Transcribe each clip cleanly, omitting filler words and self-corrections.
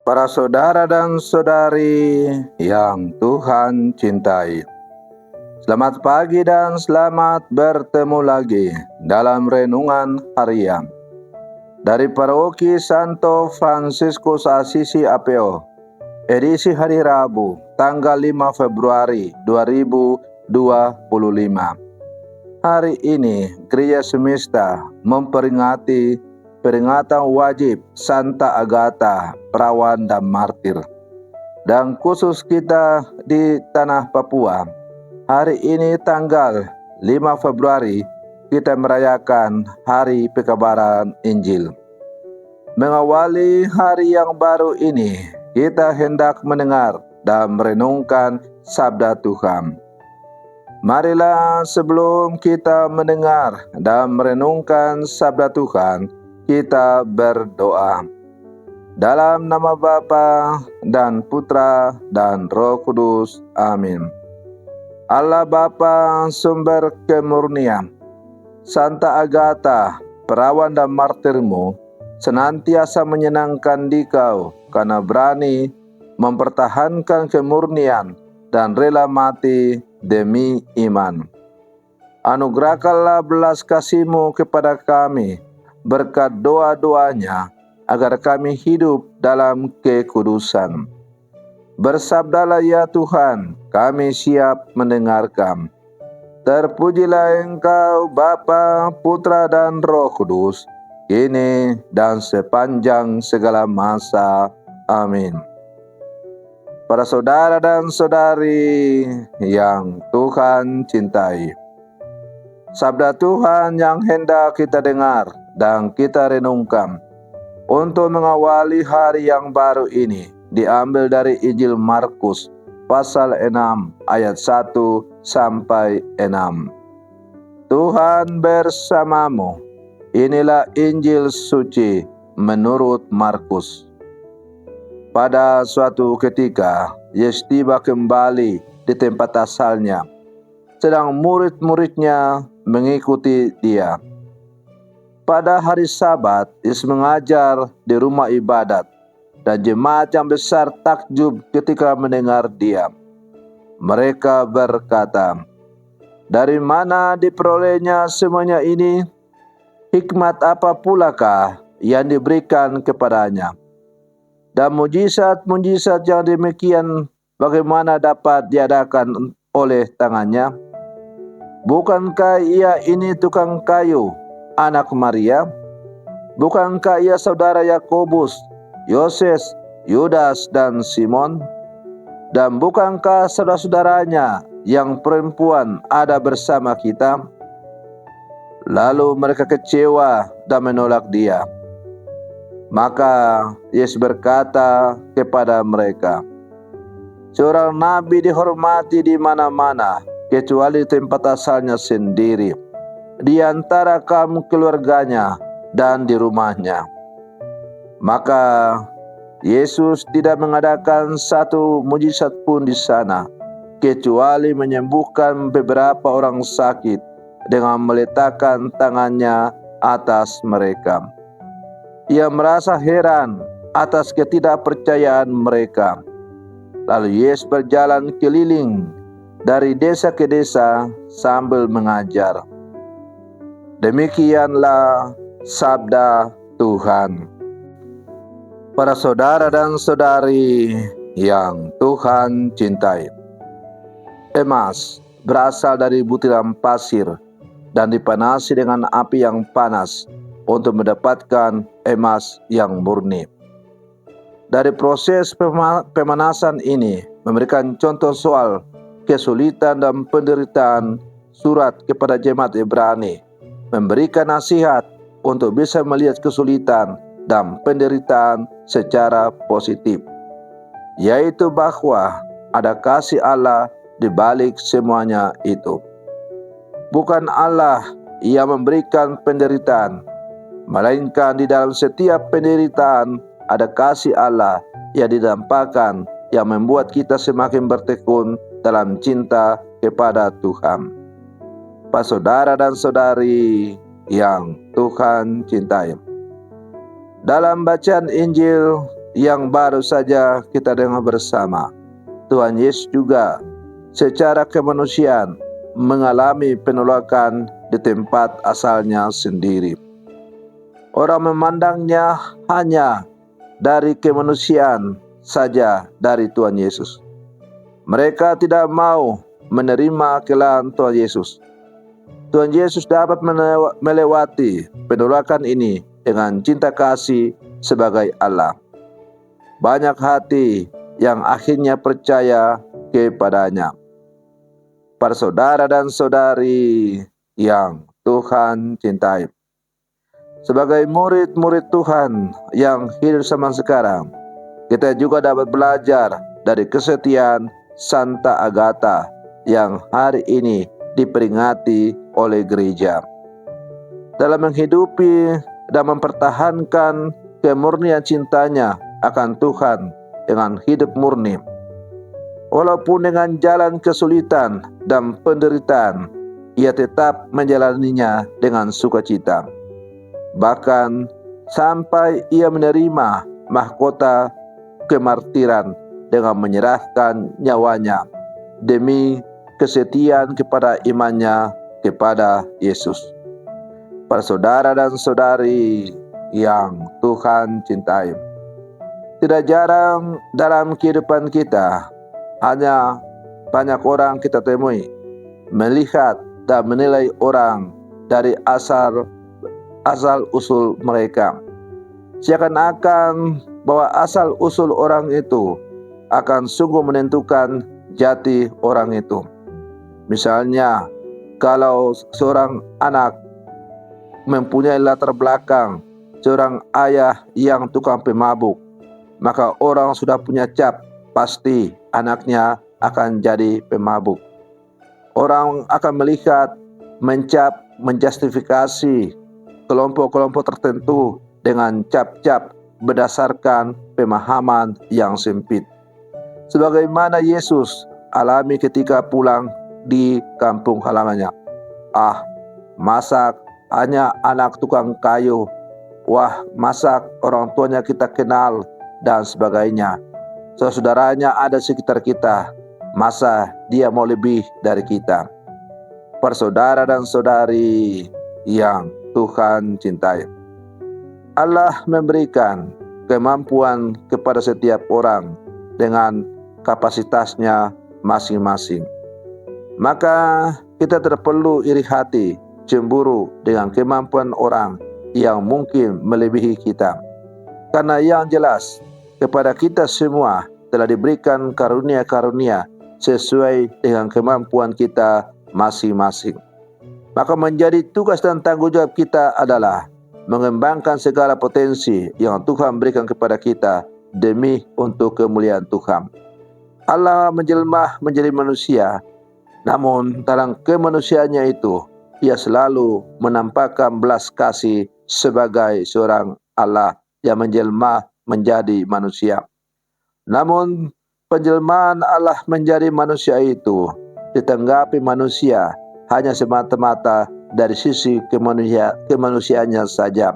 Para saudara dan saudari yang Tuhan cintai, selamat pagi dan selamat bertemu lagi dalam renungan harian dari Paroki Santo Fransiskus Assisi Apeo, edisi hari Rabu, tanggal 5 Februari 2025. Hari ini Gereja Semesta memperingati peringatan wajib Santa Agatha, perawan dan martir. Dan khusus kita di tanah Papua, hari ini tanggal 5 Februari kita merayakan Hari Pekabaran Injil. Mengawali hari yang baru ini, kita hendak mendengar dan merenungkan sabda Tuhan. Marilah sebelum kita mendengar dan merenungkan sabda Tuhan, kita berdoa. Dalam nama Bapa dan Putra dan Roh Kudus. Amin. Allah Bapa, sumber kemurnian, Santa Agatha, perawan dan martirmu, senantiasa menyenangkan Dikau karena berani mempertahankan kemurnian dan rela mati demi iman. Anugerahkanlah belas kasih-Mu kepada kami berkat doa-doanya, agar kami hidup dalam kekudusan. Bersabdalah ya Tuhan, kami siap mendengarkan. Terpujilah Engkau Bapa, Putra dan Roh Kudus, kini dan sepanjang segala masa. Amin. Para saudara dan saudari yang Tuhan cintai, sabda Tuhan yang hendak kita dengar dan kita renungkan untuk mengawali hari yang baru ini diambil dari Injil Markus pasal 6 ayat 1 sampai 6. Tuhan bersamamu. Inilah Injil suci menurut Markus. Pada suatu ketika, Yesus tiba kembali di tempat asalnya, sedang murid-muridnya mengikuti dia. Pada hari Sabat, Yesus mengajar di rumah ibadat, dan jemaat yang besar takjub ketika mendengar dia. Mereka berkata, "Dari mana diperolehnya semuanya ini? Hikmat apa pulakah yang diberikan kepadanya? Dan mujizat-mujizat yang demikian bagaimana dapat diadakan oleh tangannya? Bukankah ia ini tukang kayu, anak Maria? Bukankah ia saudara Yakobus, Yoses, Yudas, dan Simon? Dan bukankah saudara-saudaranya yang perempuan ada bersama kita?" Lalu mereka kecewa dan menolak dia. Maka Yesus berkata kepada mereka, "Seorang nabi dihormati di mana-mana, kecuali di tempat asalnya sendiri, di antara kaum keluarganya dan di rumahnya." Maka Yesus tidak mengadakan satu mujizat pun di sana, kecuali menyembuhkan beberapa orang sakit dengan meletakkan tangannya atas mereka. Ia merasa heran atas ketidakpercayaan mereka. Lalu Yesus berjalan keliling dari desa ke desa sambil mengajar. Demikianlah sabda Tuhan. Para saudara dan saudari yang Tuhan cintai, emas berasal dari butiran pasir dan dipanasi dengan api yang panas untuk mendapatkan emas yang murni. Dari proses pemanasan ini memberikan contoh soal kesulitan dan penderitaan surat kepada jemaat Ibrani, memberikan nasihat untuk bisa melihat kesulitan dan penderitaan secara positif, yaitu bahwa ada kasih Allah di balik semuanya itu. Bukan Allah yang memberikan penderitaan, melainkan di dalam setiap penderitaan ada kasih Allah yang didampakkan, yang membuat kita semakin bertekun dalam cinta kepada Tuhan. Para saudara dan saudari yang Tuhan cintai, dalam bacaan Injil yang baru saja kita dengar bersama, Tuhan Yesus juga secara kemanusiaan mengalami penolakan di tempat asalnya sendiri. Orang memandangnya hanya dari kemanusiaan saja dari Tuhan Yesus. Mereka tidak mau menerima kelahan Tuhan Yesus. Tuhan Yesus dapat melewati penolakan ini dengan cinta kasih sebagai Allah. Banyak hati yang akhirnya percaya kepadanya. Para saudara dan saudari yang Tuhan cintai, sebagai murid-murid Tuhan yang hidup zaman sekarang, kita juga dapat belajar dari kesetiaan Santa Agatha yang hari ini diperingati oleh gereja. Dalam menghidupi dan mempertahankan kemurnian cintanya akan Tuhan dengan hidup murni, walaupun dengan jalan kesulitan dan penderitaan, ia tetap menjalaninya dengan sukacita. Bahkan sampai ia menerima mahkota kemartiran dengan menyerahkan nyawanya demi kesetiaan kepada imannya kepada Yesus. Para saudara dan saudari yang Tuhan cintai, tidak jarang dalam kehidupan kita hanya banyak orang kita temui melihat dan menilai orang dari asal usul mereka, seakan-akan bahwa asal usul orang itu akan sungguh menentukan jati orang itu. Misalnya, kalau seorang anak mempunyai latar belakang seorang ayah yang tukang pemabuk, maka orang sudah punya cap, pasti anaknya akan jadi pemabuk. Orang akan melihat, mencap, menjustifikasi kelompok-kelompok tertentu dengan cap-cap berdasarkan pemahaman yang sempit. Sebagaimana Yesus alami ketika pulang di kampung halamannya. Masak hanya anak tukang kayu. Masak orang tuanya kita kenal dan sebagainya. Saudaranya ada sekitar kita. Masa dia mau lebih dari kita? Para saudara dan saudari yang Tuhan cintai, Allah memberikan kemampuan kepada setiap orang dengan kapasitasnya masing-masing. Maka kita tidak perlu iri hati, cemburu dengan kemampuan orang yang mungkin melebihi kita. Karena yang jelas, kepada kita semua telah diberikan karunia-karunia sesuai dengan kemampuan kita masing-masing. Maka menjadi tugas dan tanggung jawab kita adalah mengembangkan segala potensi yang Tuhan berikan kepada kita demi untuk kemuliaan Tuhan. Allah menjelma menjadi manusia, namun dalam kemanusiaannya itu, ia selalu menampakkan belas kasih sebagai seorang Allah yang menjelma menjadi manusia. Namun penjelmaan Allah menjadi manusia itu ditanggapi manusia hanya semata-mata dari sisi kemanusiaannya saja.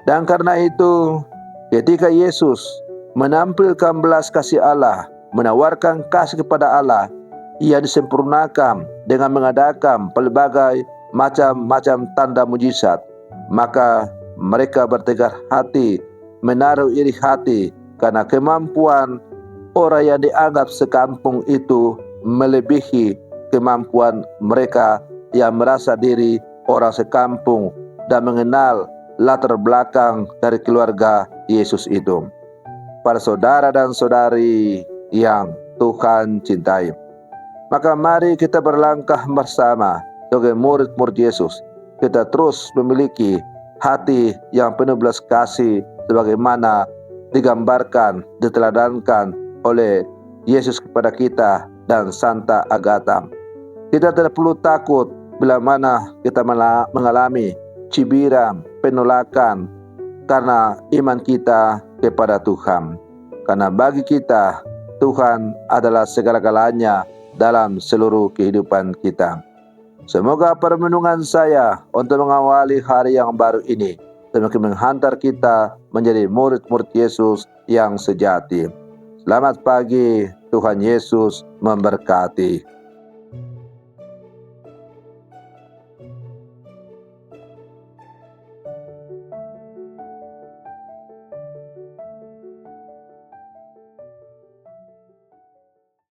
Dan karena itu, ketika Yesus menampilkan belas kasih Allah, menawarkan kasih kepada Allah, ia disempurnakan dengan mengadakan pelbagai macam-macam tanda mujizat. Maka mereka bertegar hati, menaruh iri hati, karena kemampuan orang yang dianggap sekampung itu melebihi kemampuan mereka yang merasa diri orang sekampung dan mengenal latar belakang dari keluarga Yesus itu. Para saudara dan saudari yang Tuhan cintai, maka mari kita berlangkah bersama sebagai murid-murid Yesus. Kita terus memiliki hati yang penuh belas kasih sebagaimana digambarkan, diteladankan oleh Yesus kepada kita dan Santa Agatha. Kita tidak perlu takut bila mana kita mengalami cibiran, penolakan karena iman kita kepada Tuhan. Karena bagi kita, Tuhan adalah segala-galanya dalam seluruh kehidupan kita. Semoga permenungan saya untuk mengawali hari yang baru ini semakin menghantar kita menjadi murid-murid Yesus yang sejati. Selamat pagi, Tuhan Yesus memberkati.